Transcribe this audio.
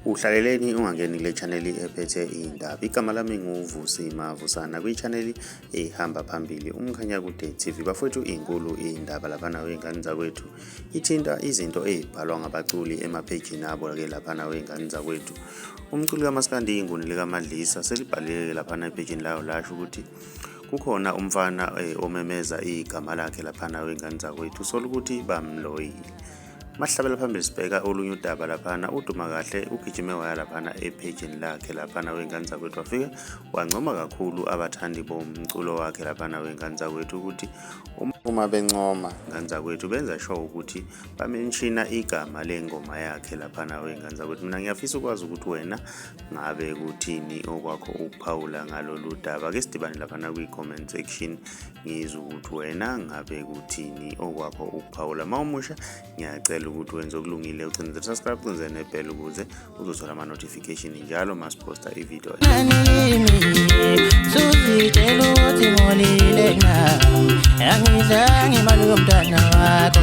Uhlaleleni ungangeni kule channel ephethe indaba. Igama lami nguVusi Mavusana kwi-channel ehamba phambili umkhanya kude TV. Bafowethu inkulu indaba laphana wengane zakwethu ithinta izinto ezibhalwa ngabaculi emaphejini abo ke laphana wengane zakwethu. Umculi kamasikandi inguni likaMadlisa selibhaleke laphana ephejini layo lasho ukuthi kukhona umfana omemeza igama lakhe laphana wengane zakwethu solukuthi bamloyile. Mahlabela phambili sibheka olunye udaba laphana kadumakahle ugijime waya laphana ephejini lakhe laphana wengane zakwethu wafika wancoma kakhulu abathandi bomculo wakhe laphana wengane zakwethu ukuthi uma bencoma ngane zakwethu benza sure ukuthi bamenshina igama lengoma yakhe laphana wengane zakwethu. Mina ngiyafisa ukwazi ukuthi wena ngabe kuthini okwakho ukuphawula ngalolu daba. Ke sidibane laphana kwi-comment section ngizwe ukuthi wena ngabe kuthini okwakho ukuphawula. Mawumusha ngiyacela ukuthi wenze okulungile ucinze subscribe ucinze nebell ukuze uzothola ama notification njalo masiposta ivideo. Suzitshela ukuthi ngolile na angizange imali yomntwana wakho.